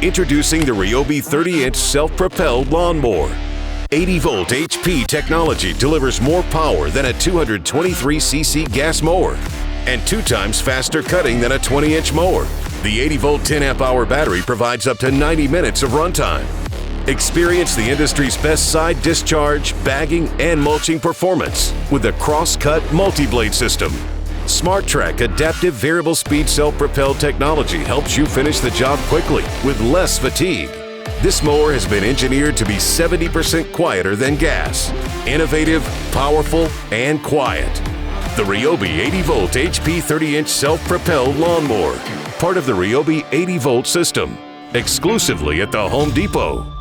Introducing the RYOBI 30-inch self-propelled lawnmower. 80-volt HP technology delivers more power than a 223cc gas mower and 2 times faster cutting than a 20-inch mower. The 80-volt 10-amp-hour battery provides up to 90 minutes of runtime. Experience the industry's best side discharge, bagging, and mulching performance with the cross-cut multi-blade system. SmartTrack adaptive variable speed self-propelled technology helps you finish the job quickly with less fatigue. This mower has been engineered to be 70% quieter than gas. Innovative, powerful, and quiet. The RYOBI 80-volt HP 30-inch self-propelled lawnmower. Part of the RYOBI 80-volt system. Exclusively at the Home Depot.